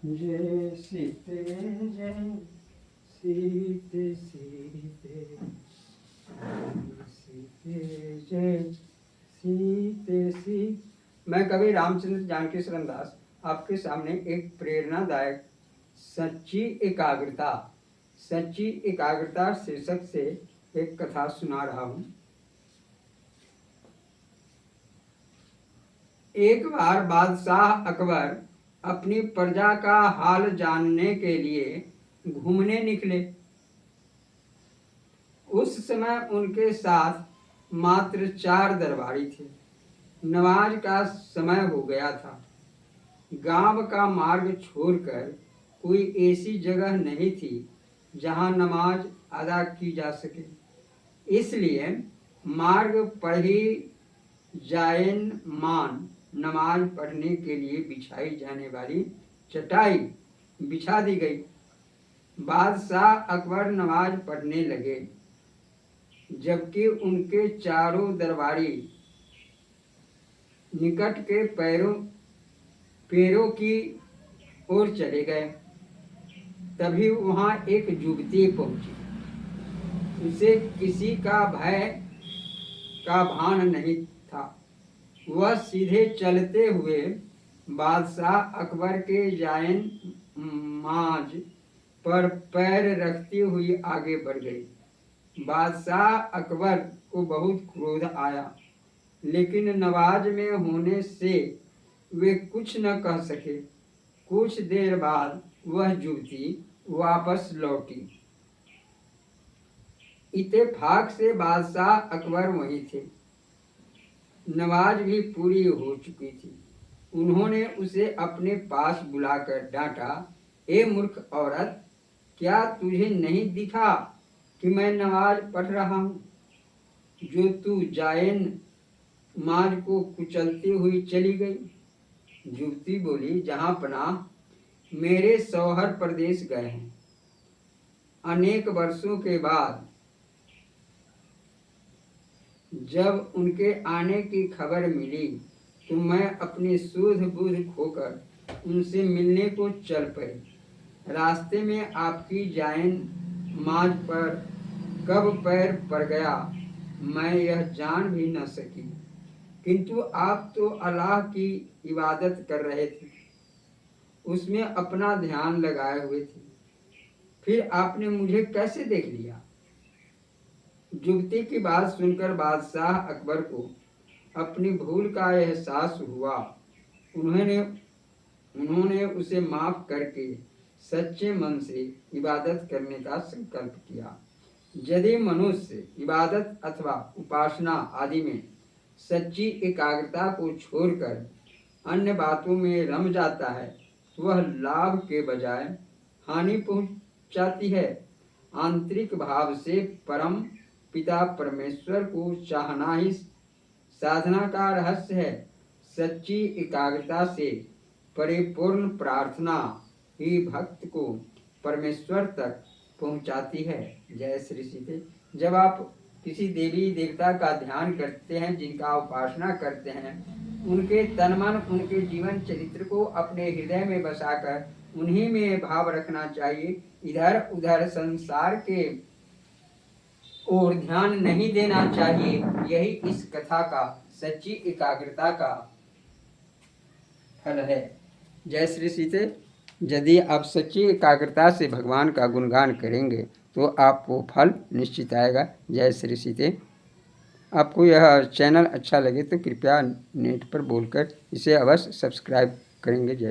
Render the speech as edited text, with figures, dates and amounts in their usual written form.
जय सीते जय सीते सीते सीते जय सीते सी। मैं कवि रामचंद्र जानकी शरण दास आपके सामने एक प्रेरणादायक सच्ची एकाग्रता शीर्षक से एक कथा सुना रहा हूँ। एक बार बादशाह अकबर अपनी प्रजा का हाल जानने के लिए घूमने निकले। उस समय उनके साथ मात्र 4 दरबारी थे। नमाज का समय हो गया था। गांव का मार्ग छोड़कर कोई ऐसी जगह नहीं थी जहां नमाज अदा की जा सके। इसलिए मार्ग पर ही जायन-मान नमाज पढ़ने के लिए बिछाई जाने वाली चटाई बिछा दी गई। बादशाह अकबर नमाज पढ़ने लगे, जबकि उनके चारों दरबारी निकट के पैरों की ओर चले गए। तभी वहां एक युवती पहुंची। उसे किसी का भय का भान नहीं था। वह सीधे चलते हुए बादशाह अकबर के जायन माज पर पैर रखती हुई आगे बढ़ गई। बादशाह अकबर को बहुत क्रोध आया, लेकिन नमाज में होने से वे कुछ न कह सके। कुछ देर बाद वह युवती वापस लौटी। इत्तेफाक से बादशाह अकबर वहीं थे। नमाज भी पूरी हो चुकी थी। उन्होंने उसे अपने पास बुलाकर डांटा, ए मूर्ख औरत, क्या तुझे नहीं दिखा कि मैं नमाज पढ़ रहा हूँ, जो तू जायन माज को कुचलती हुई चली गई। युवती बोली, जहां पनाह, मेरे शौहर प्रदेश गए हैं। अनेक वर्षों के बाद जब उनके आने की खबर मिली तो मैं अपनी सूझ बूझ खोकर उनसे मिलने को चल पड़ी। रास्ते में आपकी जायन माज पर कब पैर पड़ गया मैं यह जान भी न सकी, किंतु आप तो अल्लाह की इबादत कर रहे थे, उसमें अपना ध्यान लगाए हुए थे, फिर आपने मुझे कैसे देख लिया। युवती की बात सुनकर बादशाह अकबर को अपनी भूल का एहसास हुआ। उन्होंने उसे माफ करके सच्चे मन से इबादत करने का संकल्प किया। यदि मनुष्य इबादत अथवा उपासना आदि में सच्ची एकाग्रता को छोड़कर अन्य बातों में रम जाता है, वह लाभ के बजाय हानि पहुंचाती है। आंतरिक भाव से परम पिता परमेश्वर को चाहना ही साधना का रहस्य है। सच्ची एकाग्रता से परिपूर्ण प्रार्थना ही भक्त को परमेश्वर तक पहुंचाती है। जय श्री सीते। जब आप किसी देवी देवता का ध्यान करते हैं, जिनका उपासना करते हैं, उनके तन मन, उनके जीवन चरित्र को अपने हृदय में बसाकर उन्हीं में भाव रखना चाहिए। इधर उधर संसार के और ध्यान नहीं देना चाहिए। यही इस कथा का सच्ची एकाग्रता का फल है। जय श्री सीते। यदि आप सच्ची एकाग्रता से भगवान का गुणगान करेंगे तो आपको फल निश्चित आएगा। जय श्री सीते। आपको यह चैनल अच्छा लगे तो कृपया नेट पर बोलकर इसे अवश्य सब्सक्राइब करेंगे। जय